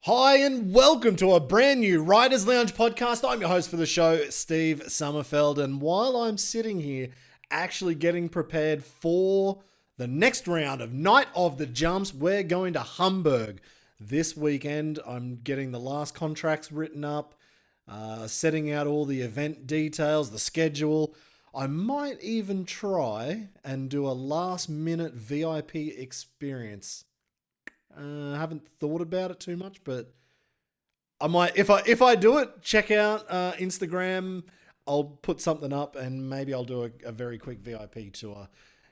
Hi and welcome to a brand new Writers Lounge podcast. I'm your host for the show, Steve Sommerfeld, and while I'm sitting here actually getting prepared for the next round of Night of the Jumps, we're going to Hamburg this weekend. I'm getting the last contracts written up, setting out all the event details, the schedule. I might even try and do a last minute VIP experience. I haven't thought about it too much, but I might. If I do it, check out Instagram. I'll put something up, and maybe I'll do a very quick VIP tour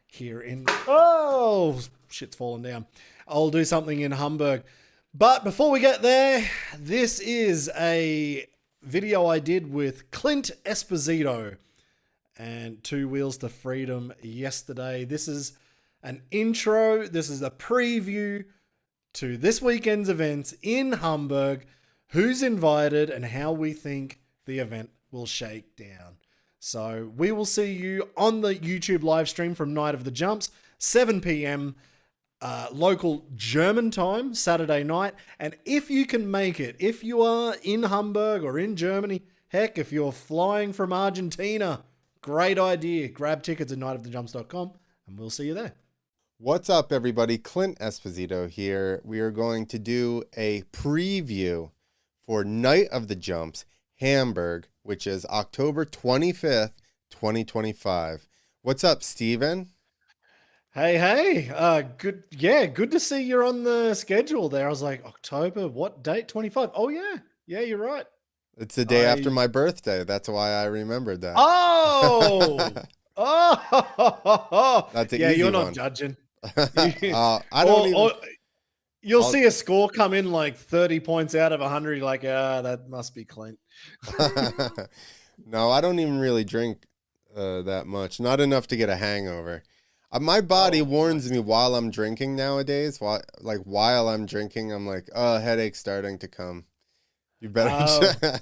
here in. Oh, shit's falling down. I'll do something in Hamburg. But before we get there, this is a video I did with Clint Esposito and Two Wheels to Freedom yesterday. This is an intro. This is a preview to this weekend's events in Hamburg, who's invited, and how we think the event will shake down. So we will see you on the YouTube live stream from Night of the Jumps, 7 p.m. Local German time, Saturday night. And if you can make it, if you are in Hamburg or in Germany, heck, if you're flying from Argentina, great idea. Grab tickets at nightofthejumps.com and we'll see you there. What's up, everybody? Clint Esposito here. We are going to do a preview for Night of the Jumps, Hamburg, which is October 25th, 2025. What's up, Steven? Hey. Good. Yeah, good to see you're on the schedule there. I was like, October, what date? 25. Oh, yeah. Yeah, you're right. It's the day after my birthday. That's why I remembered that. Oh! Oh! That's an yeah, easy you're not one. judging. I don't even... You'll see a score come in like 30 points out of 100. You're like, that must be Clint. No, I don't even really drink that much. Not enough to get a hangover. My body warns me while I'm drinking nowadays. While I'm drinking, I'm like, headache's starting to come. You better.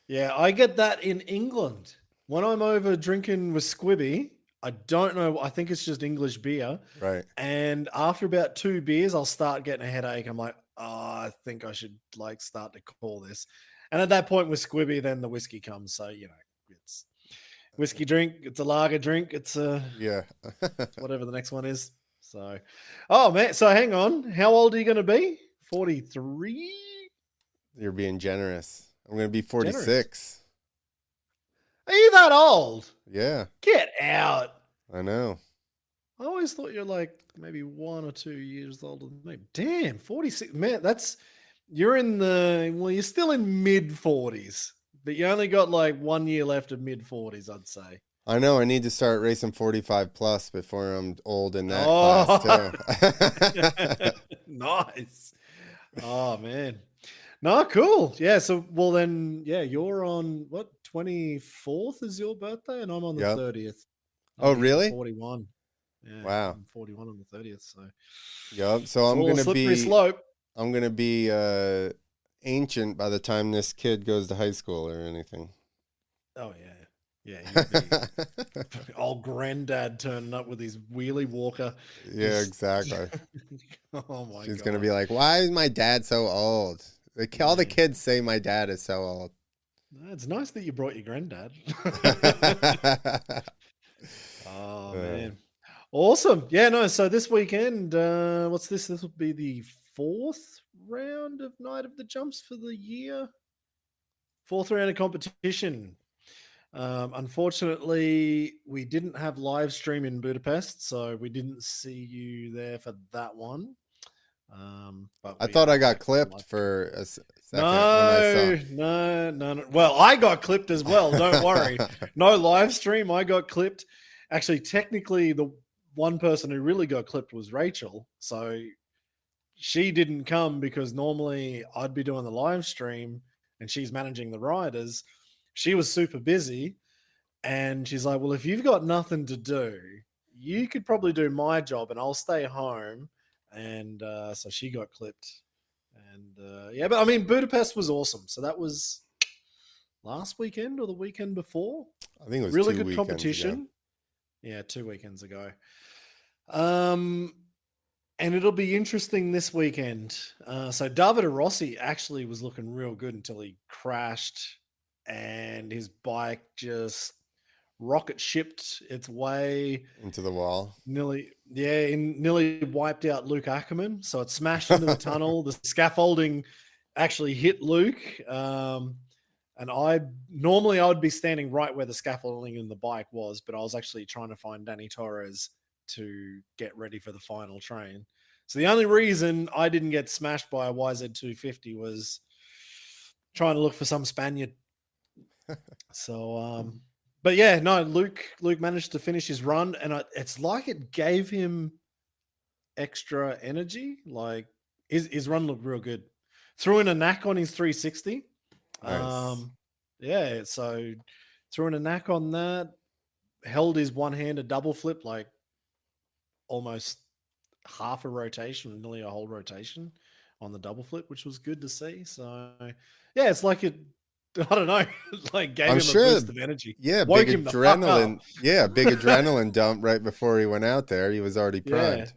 Yeah, I get that in England. When I'm over drinking with Squibby, I don't know. I think it's just English beer. Right. And after about 2 beers, I'll start getting a headache. I'm like, I think I should start to call this. And at that point with Squibby, then the whiskey comes. So, it's whiskey drink. It's a lager drink. It's yeah. whatever the next one is. So, oh man. So hang on. How old are you going to be? 43? You're being generous. I'm going to be 46. Generous. Are you that old? Yeah. Get out. I know. I always thought you're like maybe 1 or 2 years older than me. Damn, 46. Man, you're still in mid 40s, but you only got like 1 year left of mid 40s, I'd say. I know. I need to start racing 45 plus before I'm old in that class too. Nice. Oh, man. No, cool. Yeah. So, well, then, yeah, you're on what? 24th is your birthday, and I'm on the 30th. Oh, really? 41. Yeah, wow. I'm 41 on the 30th. So, yep. So I'm gonna be slope. I'm gonna be ancient by the time this kid goes to high school or anything. Oh yeah. Old granddad turning up with his wheelie walker. Yeah, exactly. Oh my God. She's gonna be like, "Why is my dad so old?" All the kids say my dad is so old. It's nice that you brought your granddad. Oh man, awesome! Yeah, no. So this weekend, what's this? This will be the 4th round of Night of the Jumps for the year. 4th round of competition. Unfortunately, we didn't have live stream in Budapest, so we didn't see you there for that one. But I thought I got clipped for a second. No. Well, I got clipped as well. Don't worry. No live stream. I got clipped. Actually, technically, the one person who really got clipped was Rachel. So she didn't come because normally I'd be doing the live stream and she's managing the riders. She was super busy. And she's like, well, if you've got nothing to do, you could probably do my job and I'll stay home. And so she got clipped. And yeah, but I mean, Budapest was awesome. So that was last weekend or the weekend before. I think it was really good competition. Ago. Yeah, 2 weekends ago. And it'll be interesting this weekend. So Davide Rossi actually was looking real good until he crashed and his bike just rocket shipped its way into the wall. nearly wiped out Luc Ackermann. So it smashed into the tunnel. The scaffolding actually hit Luke. And I would be standing right where the scaffolding in the bike was, but I was actually trying to find Danny Torres to get ready for the final train. So the only reason I didn't get smashed by a YZ250 was trying to look for some Spaniard. So, but yeah, no, Luke managed to finish his run, and it's like it gave him extra energy. Like his run looked real good. Threw in a knack on his 360. Nice. Yeah, so threw in a knack on that. Held his one-handed double flip like almost half a rotation, nearly a whole rotation on the double flip, which was good to see. So yeah, it's like it. I don't know, like gave him a boost of energy. Yeah, woke big him the fuck up. adrenaline. Yeah, big adrenaline dump right before he went out there. He was already primed.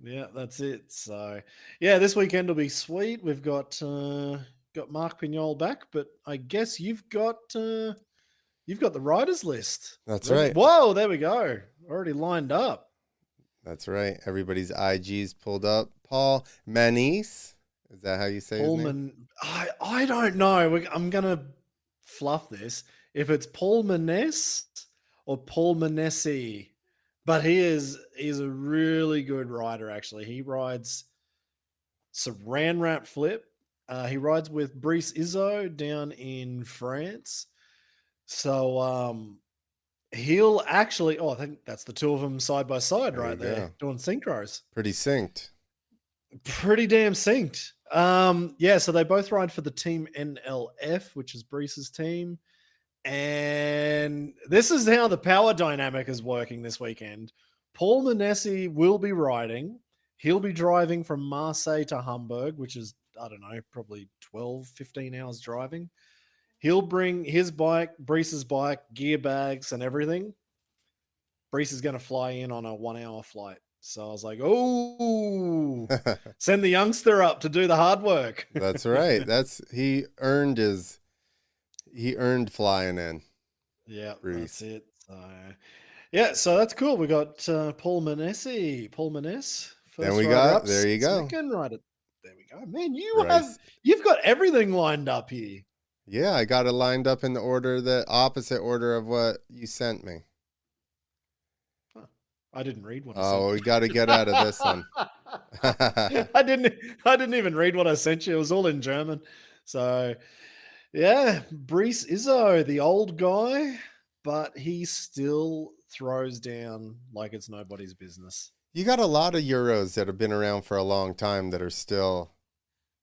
Yeah, that's it. So yeah, this weekend will be sweet. We've got Mark Pignol back, but I guess you've got the riders list. That's right. Whoa, there we go. Already lined up. That's right. Everybody's IG's pulled up. Paul Manise. Is that how you say his name? I don't know. I'm going to fluff this. If it's Paul Maness or Paul Manesi. But he's a really good rider, actually. He rides Saran Wrap Flip. He rides with Brice Izzo down in France. So he'll actually, I think that's the two of them side by side right there, doing synchros. Pretty synced. Pretty damn synced. Yeah, so they both ride for the team NLF, which is Brice's team. And this is how the power dynamic is working this weekend. Paul Manesi will be riding. He'll be driving from Marseille to Hamburg, which is, I don't know, probably 12, 15 hours driving. He'll bring his bike, Brice's bike, gear bags, and everything. Brice is going to fly in on a 1 hour flight. So I was like, oh, send the youngster up to do the hard work. That's right. He earned flying in. Yeah, Brice. That's it. So, yeah, so that's cool. We got Paul Manesi. Paul Maness. There you go. Second rider. There we go. Man, you've got everything lined up here. Yeah, I got it lined up in the opposite order of what you sent me. I didn't read what I sent. Oh, we got to get out of this one. I didn't even read what I sent you. It was all in German. So, yeah, Brice Izzo, the old guy, but he still throws down like it's nobody's business. You got a lot of Euros that have been around for a long time that are still,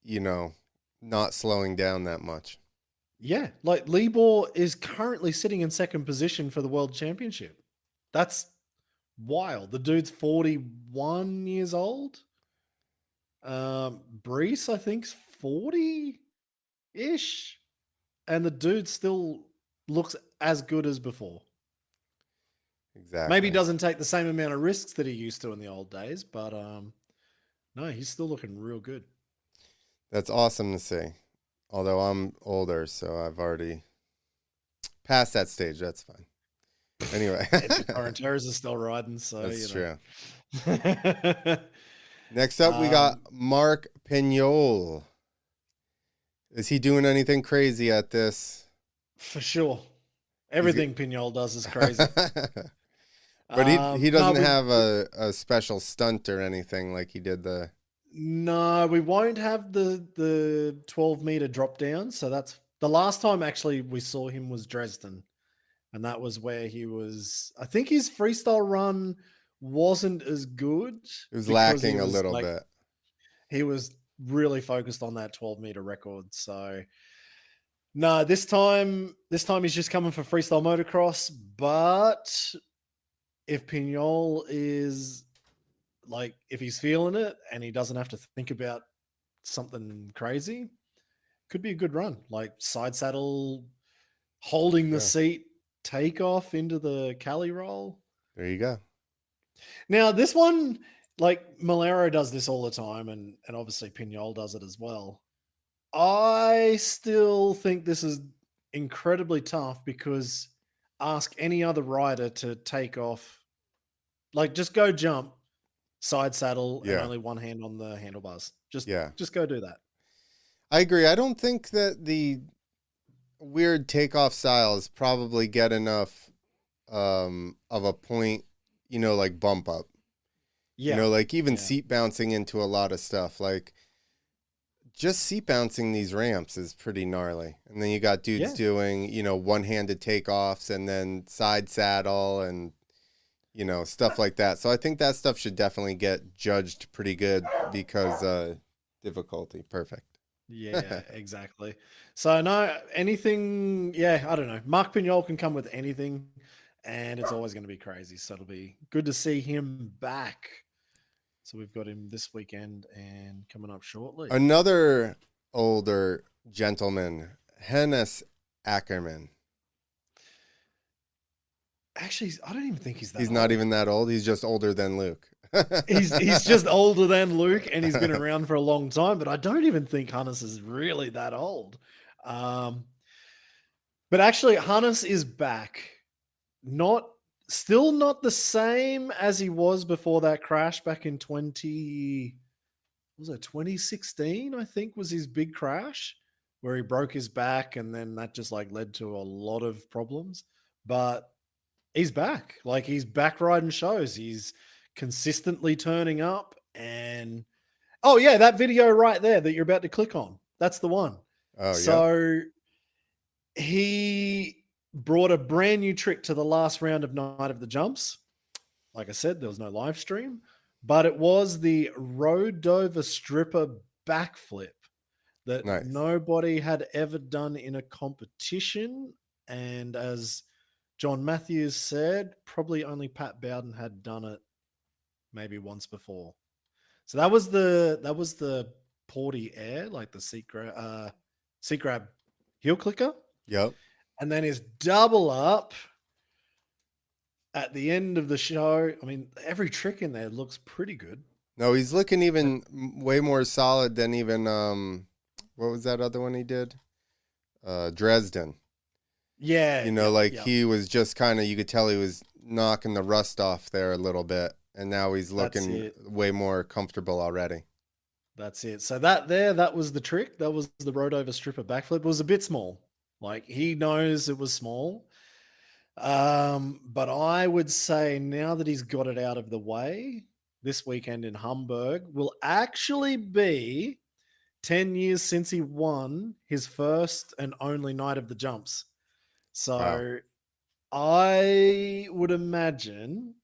not slowing down that much. Yeah, like Libor is currently sitting in second position for the World Championship. That's wild. The dude's 41 years old. Brice, I think, is 40-ish. And the dude still looks as good as before. Exactly. Maybe doesn't take the same amount of risks that he used to in the old days, but no, he's still looking real good. That's awesome to see. Although I'm older, so I've already passed that stage. That's fine. Anyway. Horrendous is still riding, so that's true. Next up, we got Mark Pignol. Is he doing anything crazy at this? For sure. Everything Pignol does is crazy. But he doesn't have a special stunt or anything like he did the... No, we won't have the 12-meter drop down. So that's the last time actually we saw him was Dresden. And that was where he was... I think his freestyle run wasn't as good. It was lacking a little bit. He was really focused on that 12-meter record. So no, this time he's just coming for freestyle motocross. But if Pignol is like, if he's feeling it and he doesn't have to think about something crazy, could be a good run. Like side saddle, holding the seat, take off into the Cali roll. There you go. Now this one, like Malero does this all the time, and obviously Pignol does it as well. I still think this is incredibly tough because ask any other rider to take off, like just go jump, side saddle, and Yeah. only one hand on the handlebars. Yeah. Just go do that. I agree. I don't think that the weird takeoff styles probably get enough of a point, like bump up. Yeah. Like even Yeah. seat bouncing into a lot of stuff. Like just seat bouncing these ramps is pretty gnarly. And then you got dudes doing, one-handed takeoffs and then side saddle and, stuff like that. So I think that stuff should definitely get judged pretty good because difficulty. Perfect. Yeah, exactly. So no, anything, yeah, I don't know. Mark Pignol can come with anything, and it's always going to be crazy. So it'll be good to see him back. So we've got him this weekend and coming up shortly. Another older gentleman, Hannes Ackermann. Actually, I don't even think he's that He's old. not even that old. He's just older than Luke. He's just older than Luke, and he's been around for a long time, but I don't even think Hannes is really that old. But actually, Hannes is back. Still not the same as he was before that crash back in 2016, I think was his big crash where he broke his back, and then that just like led to a lot of problems. But he's back. Like he's back riding shows. He's consistently turning up, and oh yeah, that video right there that you're about to click on, that's the one. Oh, so he brought a brand new trick to the last round of Night of the Jumps. Like I said, there was no live stream, but it was the road over stripper backflip that nobody had ever done in a competition. And as John Matthews said, probably only Pat Bowden had done it maybe once before. So that was the Porty Air, like the seat grab heel clicker. Yep. And then his double up at the end of the show. I mean, every trick in there looks pretty good. No, he's looking even way more solid than even what was that other one he did? Dresden. Yeah. He was just kind of, you could tell he was knocking the rust off there a little bit, and now he's looking way more comfortable already. That's it. So that was the trick. That was the road over stripper backflip. It was a bit small. Like he knows it was small. But I would say now that he's got it out of the way, this weekend in Hamburg will actually be 10 years since he won his first and only Night of the Jumps. So I would imagine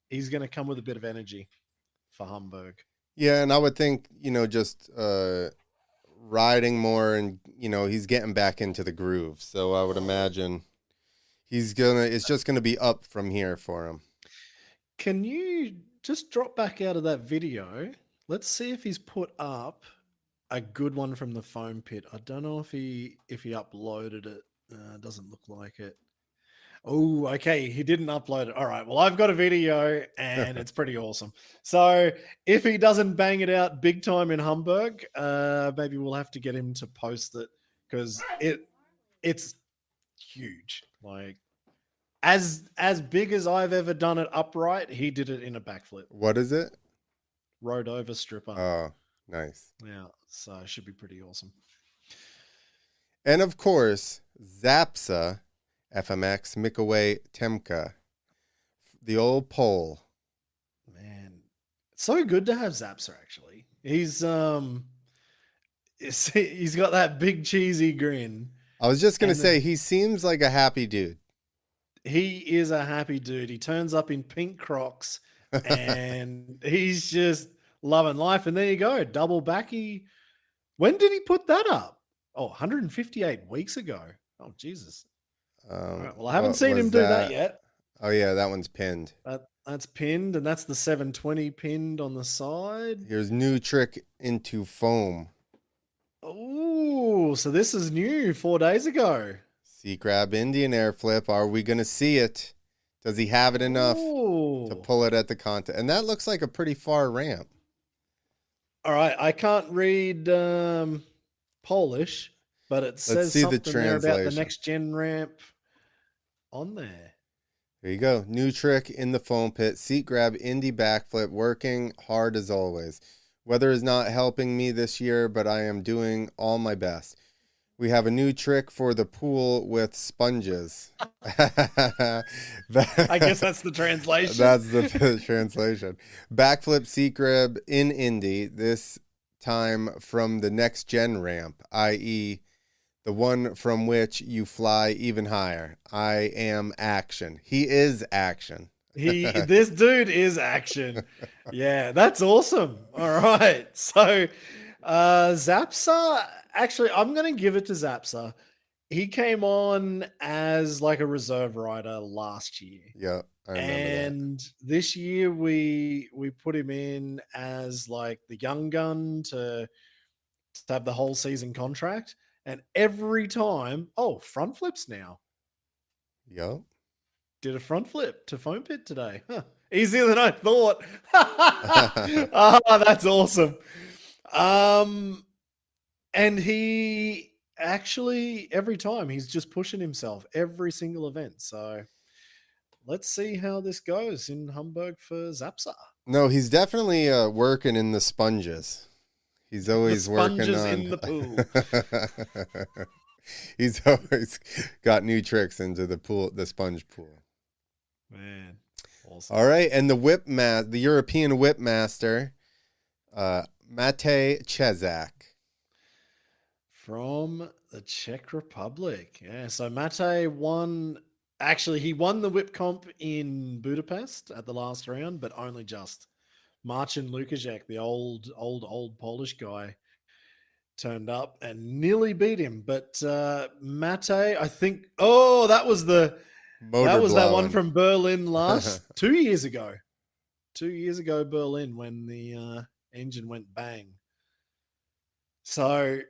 he's going to come with a bit of energy for Hamburg. Yeah, and I would think, just riding more and, he's getting back into the groove. So I would imagine it's just going to be up from here for him. Can you just drop back out of that video? Let's see if he's put up a good one from the foam pit. I don't know if he uploaded it. Doesn't look like it. Oh, okay. He didn't upload it. All right. Well, I've got a video and it's pretty awesome. So if he doesn't bang it out big time in Hamburg, maybe we'll have to get him to post it because it's huge. Like as big as I've ever done it upright, he did it in a backflip. What is it? Road over stripper. Oh, nice. Yeah. So it should be pretty awesome. And of course, Zapsa FMX Mikaway Temka, the old pole. Man, it's so good to have Zapsa. Actually, he's got that big cheesy grin. I was just gonna say he seems like a happy dude. He is a happy dude. He turns up in pink Crocs, and he's just loving life. And there you go, double backy. When did he put that up? Oh, 158 weeks ago. Oh, Jesus. Right, well, I haven't seen him do that yet. Oh, yeah, that one's pinned. That's pinned, and that's the 720 pinned on the side. Here's new trick into foam. Oh, so this is new 4 days ago. Sea crab Indian air flip. Are we going to see it Does he have it enough to Ooh. pull it at the contest? And that looks like a pretty far ramp. All right, I can't read Polish, but it Let's says see the something there about the translation. next gen ramp on there. There you go. New trick in the foam pit. Seat grab, indie backflip. Working hard as always. Weather is not helping me this year, but I am doing all my best. We have a new trick for the pool with sponges. I guess that's the translation. That's the translation. Backflip seat grab in Indy, this time from the next gen ramp, i.e., the one from which you fly even higher. I am action. He is action. This dude is action. Yeah, that's awesome. All right. So Zapsa, actually, I'm gonna give it to Zapsa. He came on as like a reserve rider last year. Yeah, I remember that. And this year we put him in as like the young gun to have the whole season contract. And every time, front flips now. Yep. Did a front flip to foam pit today. Huh. Easier than I thought. That's awesome. And he actually, every time, he's just pushing himself every single event. So let's see how this goes in Hamburg for Zapsa. No, he's definitely working in the sponges. He's always working on in the pool. He's always got new tricks into the pool, the sponge pool. Man, awesome. All right, and the European whip master, Matej Cesak. From the Czech Republic. Yeah, so Matej won. Actually, he won the whip comp in Budapest at the last round, but only just. Marcin Lukacek, the old Polish guy, turned up and nearly beat him. But Matej, I think, that was that one from Berlin last 2 years ago. 2 years ago, Berlin, when the engine went bang. So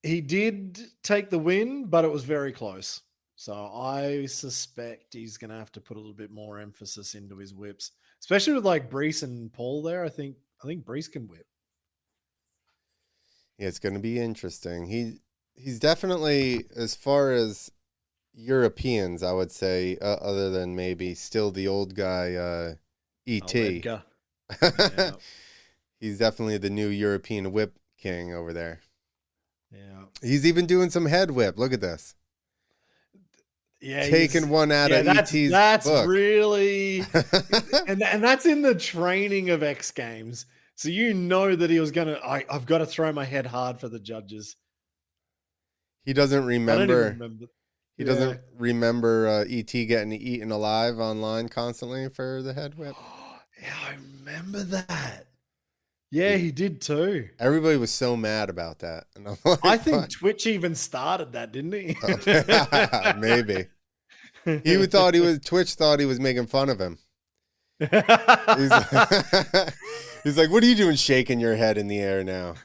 he did take the win, but it was very close. So I suspect he's going to have to put a little bit more emphasis into his whips, especially with like Brees and Paul there. I think Brees can whip. Yeah, it's going to be interesting. He's definitely, as far as Europeans, I would say, other than maybe still the old guy, E.T. Yeah. He's definitely the new European whip king over there. Yeah. He's even doing some head whip. Look at this. Yeah, taking one out of ET's that's book. Really, and that's in the training of X Games. So you know that he was gonna. I've got to throw my head hard for the judges. He doesn't remember. Remember. He doesn't remember ET getting eaten alive online constantly for the head whip. Yeah, I remember that. Yeah, he did too. Everybody was so mad about that. And I'm like, I think Twitch even started that, didn't he? Maybe. Twitch thought he was making fun of him. He's like, what are you doing shaking your head in the air now?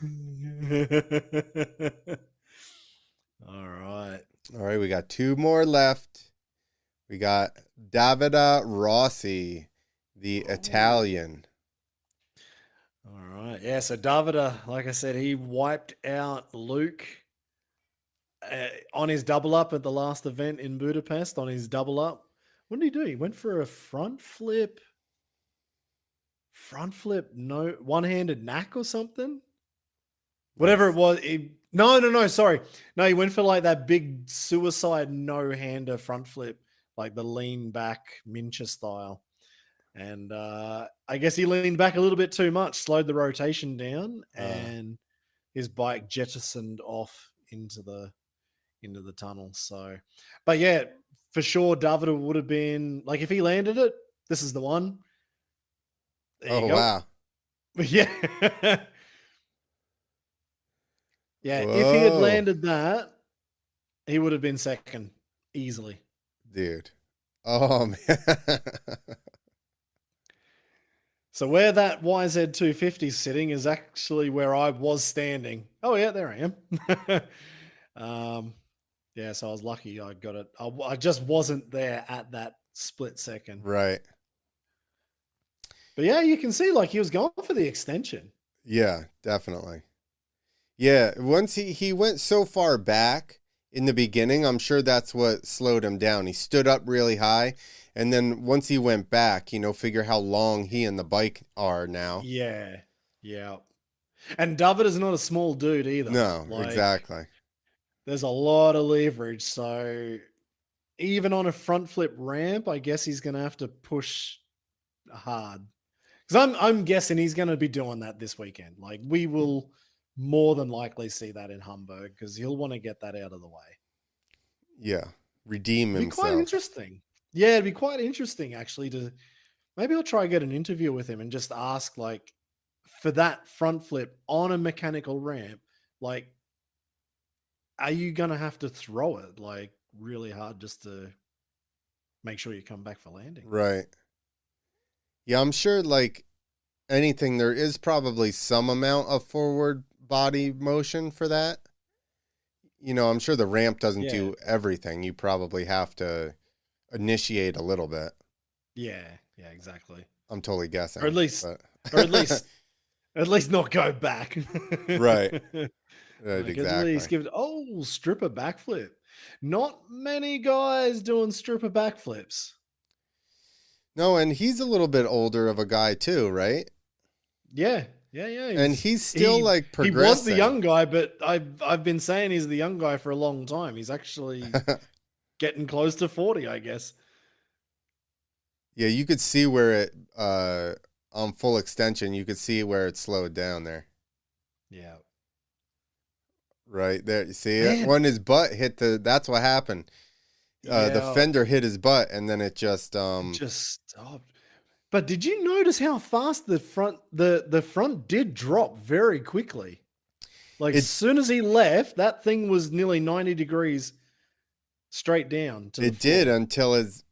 All right. All right, we got two more left. We got Davide Rossi, the Italian. All right. Yeah, so Davide, like I said, he wiped out Luke on his double up at the last event in Budapest. On his double up, what did he do? He went for a front flip, no one-handed knack or something. Whatever it was. No, sorry. No, he went for like that big suicide no-hander front flip, like the lean back Mincha style. And I guess he leaned back a little bit too much, slowed the rotation down, and his bike jettisoned off into the tunnel. So, but yeah, for sure, Davide would have been like, if he landed it, this is the one. There you go. Wow. Yeah. Yeah. Whoa. If he had landed that, he would have been second easily. Dude. Oh, man. So where that YZ250 is sitting is actually where I was standing. Oh yeah, there I am. Yeah, so I was lucky I got it. I just wasn't there at that split second. Right. But yeah, you can see like he was going for the extension. Yeah, definitely. Yeah, once he went so far back in the beginning, I'm sure that's what slowed him down. He stood up really high, and then once he went back, figure how long he and the bike are now. Yeah. Yeah. And David is not a small dude either. No, Like, exactly. there's a lot of leverage. So even on a front flip ramp, I guess he's going to have to push hard. Because I'm guessing he's going to be doing that this weekend. Like, we will more than likely see that in Hamburg because he'll want to get that out of the way. Yeah, redeem It'd be himself. quite interesting. Yeah, it'd be quite interesting actually to maybe I'll try get an interview with him and just ask like for that front flip on a mechanical ramp, like, are you gonna have to throw it like really hard just to make sure you come back for landing? Right. Yeah, I'm sure like anything, there is probably some amount of forward body motion for that. I'm sure the ramp doesn't do everything. You probably have to initiate a little bit. Yeah, exactly. I'm totally guessing. Or at least at least not go back. Right. Like, Exactly. at least give it stripper backflip. Not many guys doing stripper backflips. No, and he's a little bit older of a guy too, right? Yeah. And he's still like progressing. He was the young guy, but I've been saying he's the young guy for a long time. He's actually getting close to 40, I guess. Yeah, you could see where it on full extension, you could see where it slowed down there. Yeah. Right there. You see it? When his butt hit that's what happened. The fender hit his butt and then it just stopped. But did you notice how fast the front did drop very quickly? Like as soon as he left, that thing was nearly 90 degrees straight down to it did until his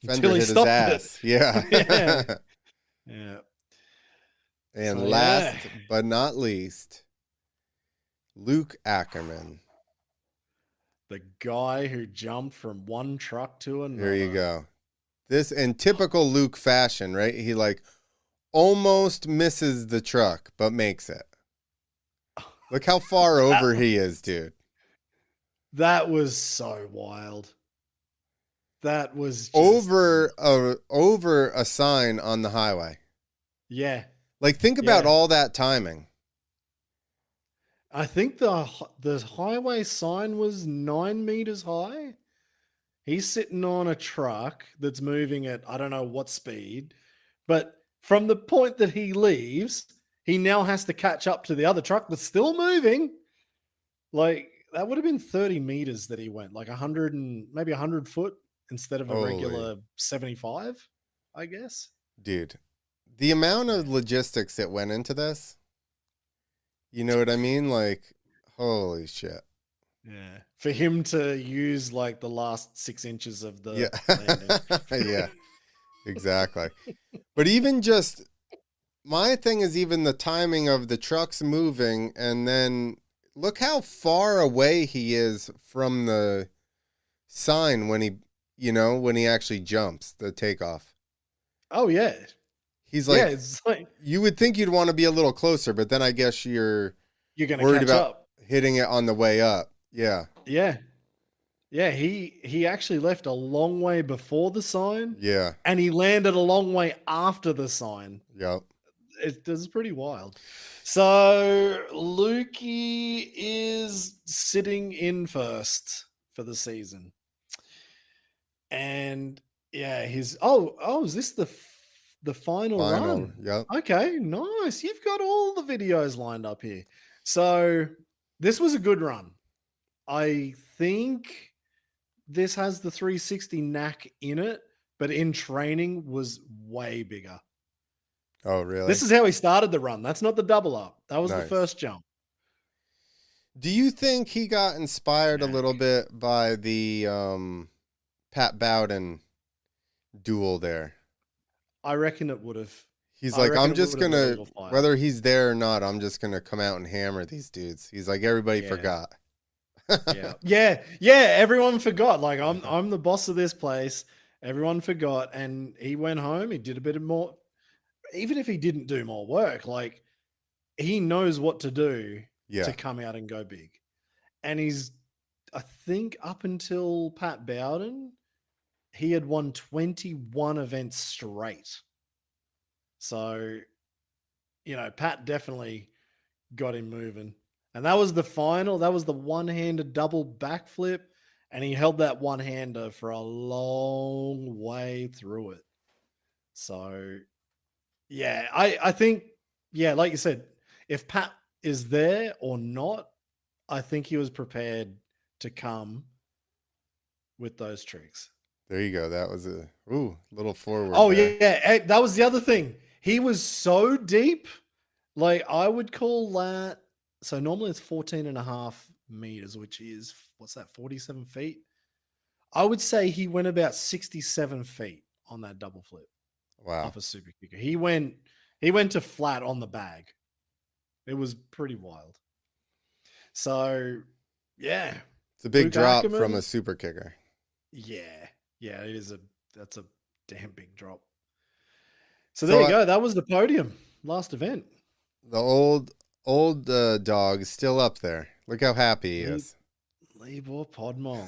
fender hit his ass. It. Yeah. Yeah. And so, last but not least, Luc Ackermann. The guy who jumped from one truck to another. There you go. This in typical Luc fashion, right? He like almost misses the truck, but makes it. Look how far over he is, dude. That was so wild. That was just over a sign on the highway. Yeah. Like think about all that timing. I think the highway sign was 9 meters high. He's sitting on a truck that's moving at I don't know what speed, but from the point that he leaves, he now has to catch up to the other truck that's still moving. Like that would have been 30 meters that he went, like 100 and maybe 100 foot instead of a regular 75, I guess. Dude, the amount of logistics that went into this, you know what I mean? Like, holy shit. Yeah. For him to use like the last 6 inches of the landing. Yeah, exactly. But even just, my thing is even the timing of the trucks moving, and then look how far away he is from the sign when he actually jumps the takeoff. Oh, yeah. He's like, it's like, you would think you'd want to be a little closer, but then I guess you're going to catch up. Hitting it on the way up. Yeah. Yeah. Yeah. He actually left a long way before the sign. Yeah. And he landed a long way after the sign. Yep. It's pretty wild. So Lukey is sitting in first for the season. And yeah, is this the final run? Yep. Okay, nice. You've got all the videos lined up here. So this was a good run. I think this has the 360 knack in it, but in training was way bigger. Oh, really? This is how he started the run. That's not the double up. That was the first jump. Do you think he got inspired a little bit by the Pat Bowden duel there? I reckon it would have. He's like, I'm just going to, whether he's there or not, I'm just going to come out and hammer these dudes. He's like, everybody forgot. Yeah. Everyone forgot. Like, I'm the boss of this place. Everyone forgot, and he went home. He did a bit of more. Even if he didn't do more work, like he knows what to do to Yeah. come out and go big. And he's, I think, up until Pat Bowden, he had won 21 events straight. So, Pat definitely got him moving. And that was the final. That was the one-handed double backflip. And he held that one-hander for a long way through it. So, yeah, I think, like you said, if Pat is there or not, I think he was prepared to come with those tricks. There you go. That was a little forward. Oh, there. yeah. That was the other thing. He was so deep. Like, I would call that. So normally it's 14.5 meters, which is, what's that, 47 feet? I would say he went about 67 feet on that double flip. Wow. Off a super kicker. He went to flat on the bag. It was pretty wild. So, yeah. It's a big Luc drop Ackermann, from a super kicker. Yeah. Yeah, that's a damn big drop. So there you go. That was the podium. Last event. The old dog is still up there. Look how happy he is. Libor Podmol.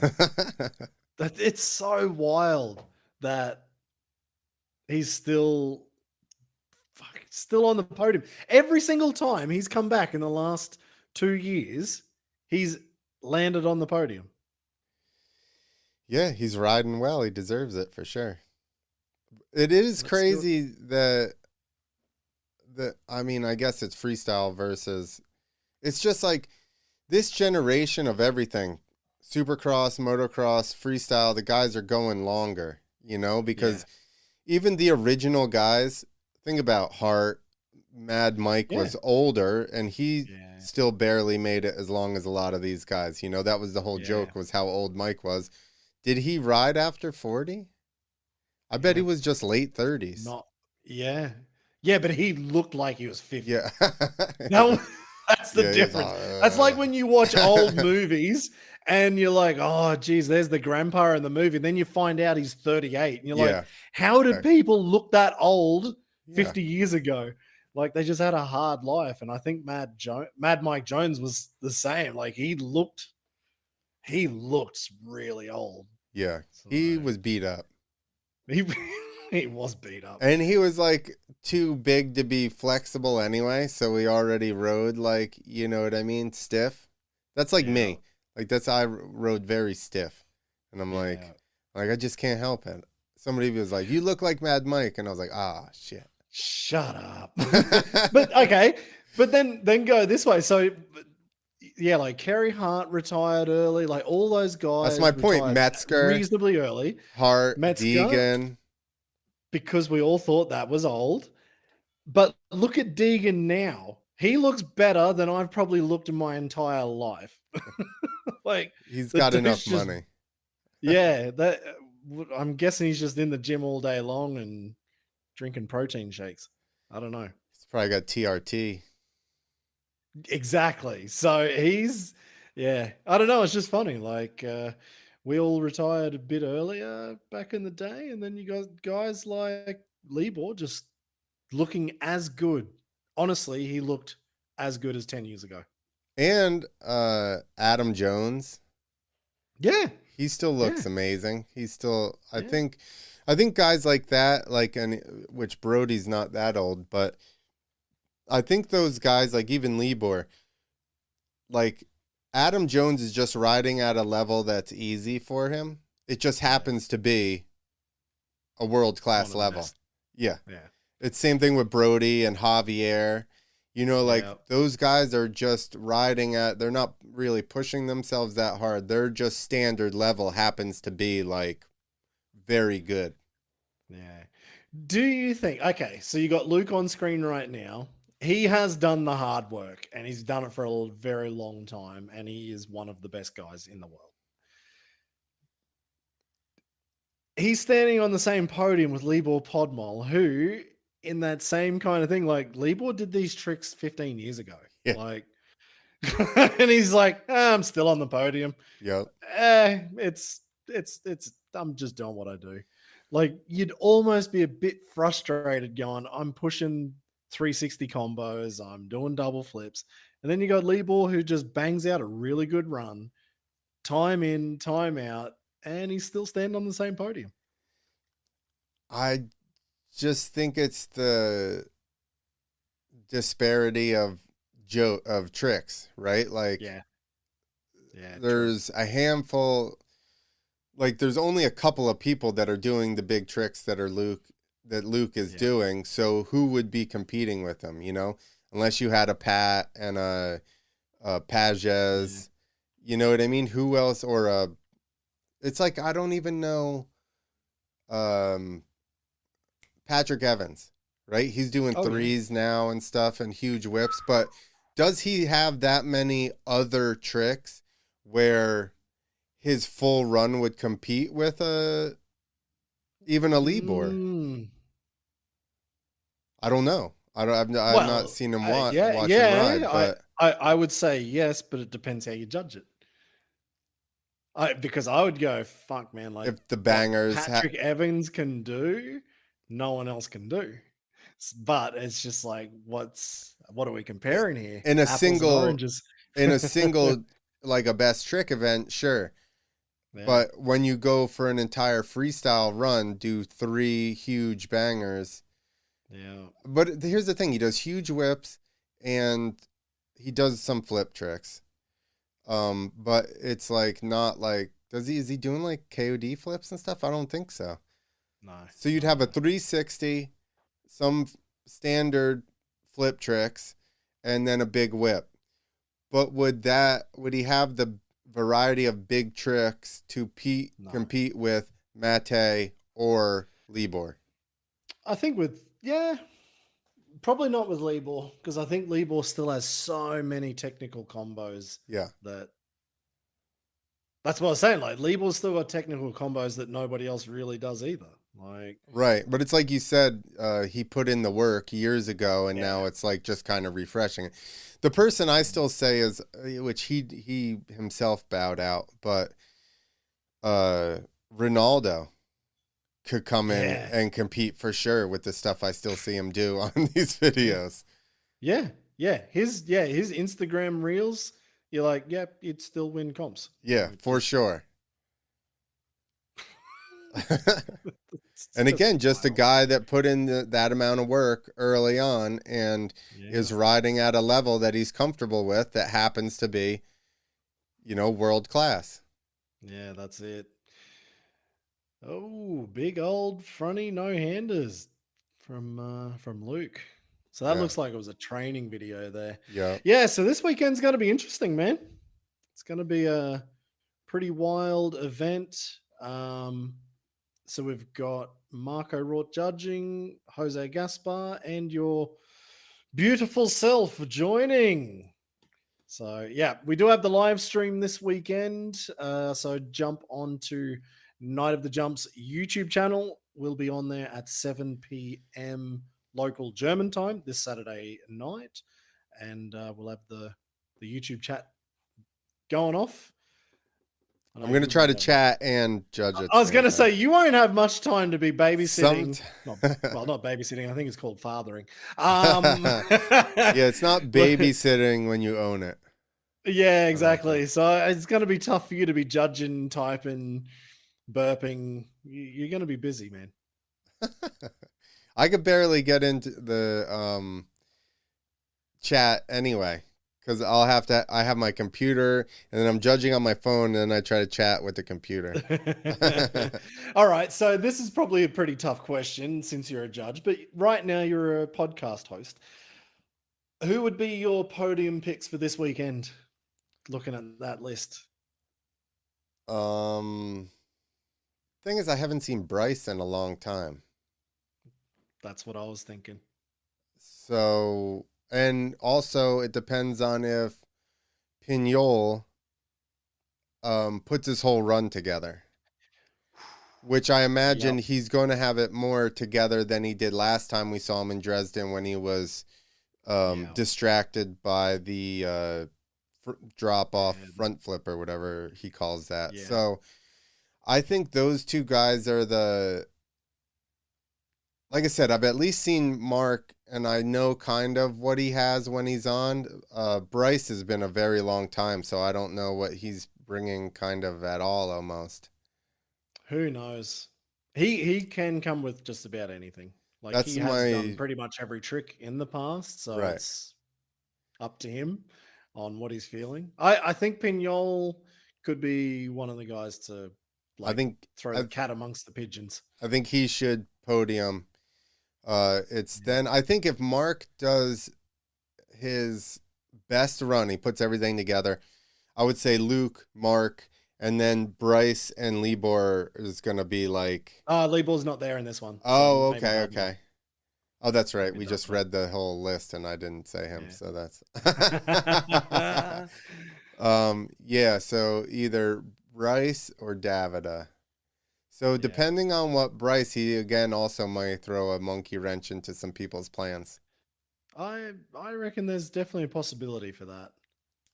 It's so wild that he's still on the podium. Every single time he's come back in the last 2 years, he's landed on the podium. Yeah, he's riding well. He deserves it for sure. It is crazy that I mean, I guess it's freestyle versus, it's just like this generation of everything, supercross, motocross, freestyle, the guys are going longer, because even the original guys, think about Hart, Mad Mike was older and he still barely made it as long as a lot of these guys. That was the whole joke, was how old Mike was. Did he ride after 40? I bet he was just late 30s. Yeah, but he looked like he was 50. Yeah. That's the difference. That's like when you watch old movies and you're like, oh, geez, there's the grandpa in the movie. Then you find out he's 38. And you're like, how did people look that old 50 years ago? Like, they just had a hard life. And I think Mad Mike Jones was the same. Like, he looked really old. Yeah, so, he was beat up. He was beat up. And he was like too big to be flexible anyway. So he already rode like, you know what I mean? Stiff. That's like me. Like I rode very stiff. And I'm like, I just can't help it. Somebody was like, you look like Mad Mike. And I was like, shit. Shut up. But okay. But then go this way. So yeah, like Kerry Hart retired early, like all those guys. That's my point. Metzger, reasonably early. Hart, Deegan. Because we all thought that was old. But look at Deegan now. He looks better than I've probably looked in my entire life. Like, he's got enough money. Yeah, I'm guessing he's just in the gym all day long and drinking protein shakes. I don't know. He's probably got TRT. Exactly. So he's, I don't know. It's just funny. Like, we all retired a bit earlier back in the day. And then you got guys like Libor just looking as good. Honestly, he looked as good as 10 years ago. And Adam Jones. Yeah. He still looks amazing. He's still, I think guys like that, which Brody's not that old, but I think those guys, like even Libor, like Adam Jones is just riding at a level that's easy for him. It just happens to be a world-class level. Yeah. It's same thing with Brody and Javier. Those guys are just riding they're not really pushing themselves that hard. They're just standard level happens to be like very good. Yeah. Do you think, okay, so you got Luke on screen right now. He has done the hard work and he's done it for a very long time. And he is one of the best guys in the world. He's standing on the same podium with Libor Podmol, who in that same kind of thing, like Libor did these tricks 15 years ago. Yeah. Like, and he's like, I'm still on the podium. Yep. It's, I'm just doing what I do. Like, you'd almost be a bit frustrated going, I'm pushing 360 combos, I'm doing double flips. And then you got Libor who just bangs out a really good run, time in, time out, and he's still standing on the same podium. I just think it's the disparity of tricks, right? Like, Yeah. there's a handful, like there's only a couple of people that are doing the big tricks that Luc is doing. So who would be competing with him, you know? Unless you had a Pat and a Pages, you know what I mean? Who else? Or it's like, I don't even know. Patrick Evans, right? He's doing threes now and stuff and huge whips, but does he have that many other tricks where his full run would compete with even a Libor? I don't know. I've not seen him watch him ride, but I would say yes, but it depends how you judge it. Because I would go, fuck, man, like if the bangers Patrick Evans can do, no one else can do. But it's just like, what are we comparing here? In a Apples and oranges. in a single, like a best trick event, sure. Yeah. But when you go for an entire freestyle run, do 3 huge bangers. Yeah. But here's the thing. He does huge whips and he does some flip tricks. But it's like, not like, is he doing like KOD flips and stuff? I don't think so. No. So you'd have a 360, some standard flip tricks, and then a big whip. But would he have the variety of big tricks to compete with Matej or Libor? I think probably not with Libor, because I think Libor still has so many technical combos. Yeah. That's what I was saying. Like, Libor's still got technical combos that nobody else really does either. Like, right. But it's like you said, he put in the work years ago, and now it's like just kind of refreshing. The person I still say is, which he himself bowed out, but Ronaldo could come in and compete for sure with the stuff I still see him do on these videos. Yeah. His Instagram reels, you're like, yep, you'd still win comps. Yeah, for sure. And again, just a guy that put in that amount of work early on and is riding at a level that he's comfortable with, that happens to be, world class. Yeah, that's it. Oh, big old fronty no-handers from Luc. So that looks like it was a training video there. Yeah. Yeah, so this weekend's going to be interesting, man. It's going to be a pretty wild event. So we've got Marco Rort judging, Jose Gaspar, and your beautiful self joining. So, yeah, we do have the live stream this weekend. So jump on to Night of the Jumps YouTube channel. We'll be on there at 7 p.m. local German time this Saturday night. And we'll have the YouTube chat going off. I'm going to try to chat and judge it. I was going to say, you won't have much time to be babysitting. Not babysitting. I think it's called fathering. Yeah, it's not babysitting when you own it. Yeah, exactly. So it's going to be tough for you to be judging, typing, burping. You're going to be busy, man. I could barely get into the chat anyway. Because I have my computer, and then I'm judging on my phone, and then I try to chat with the computer. All right, so this is probably a pretty tough question since you're a judge, but right now you're a podcast host. Who would be your podium picks for this weekend, looking at that list? Thing is, I haven't seen Bryce in a long time. That's what I was thinking. So... And also, it depends on if Pignol puts his whole run together, which I imagine he's going to have it more together than he did last time we saw him in Dresden, when he was distracted by the drop-off front flip or whatever he calls that. Yeah. So I think those two guys are the like I said, I've at least seen Mark, and I know kind of what he has when he's on. Bryce has been a very long time, so I don't know what he's bringing kind of at all almost. Who knows? He can come with just about anything. Like he That's has done my, pretty much every trick in the past, so right. it's up to him on what he's feeling. I think Pignol could be one of the guys to I like think, throw the I, cat amongst the pigeons. I think he should podium. It's then, I think if Mark does his best run, he puts everything together, I would say Luke, Mark, and then Bryce and Libor is going to be like, Leebor's not there in this one, so oh, maybe okay, Davida. okay. Oh, that's right. Maybe We just Davida. read the whole list and I didn't say him, so that's Yeah. yeah, so either Bryce or Davida. So Yeah. depending on what Bryce, he again also might throw a monkey wrench into some people's plans. I reckon there's definitely a possibility for that.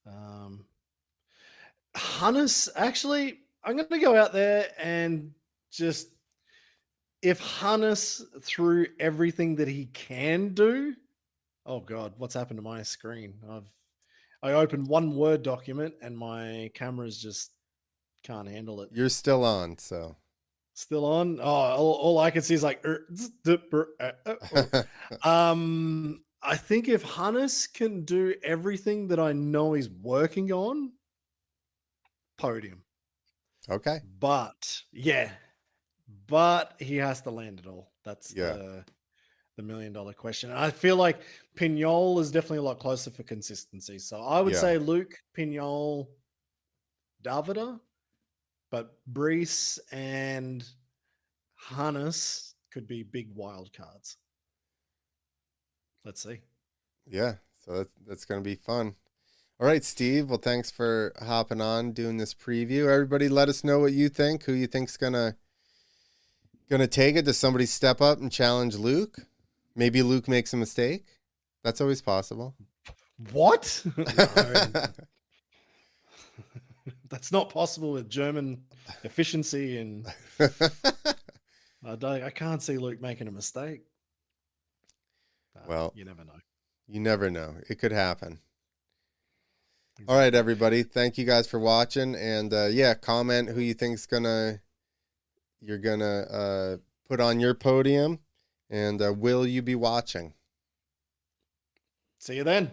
Um, Hannes, actually, I'm going to go out there and just if Hannes threw everything that he can do. Oh God, what's happened to my screen? I opened one Word document and my camera's just can't handle it. You're still on, so. Still on? Oh, all I can see is like. I think if Hannes can do everything that I know he's working on, podium. Okay. But yeah, but he has to land it all. That's Yeah. the $1 million question. And I feel like Pignol is definitely a lot closer for consistency. So I would Yeah. say Luke, Pignol, Davida, but Brees and Hannes could be big wild cards. Let's see. Yeah. So that's going to be fun. All right, Steve. Well, thanks for hopping on, doing this preview. Everybody let us know what you think, who you think's going to take it. Does somebody step up and challenge Luke? Maybe Luke makes a mistake. That's always possible. What? No. That's not possible with German efficiency, and I can't see Luke making a mistake. Well, You never know. you never know. It could happen. Exactly. All right, everybody. Thank you guys for watching. And yeah, comment who you think's you're gonna put on your podium, and will you be watching? See you then.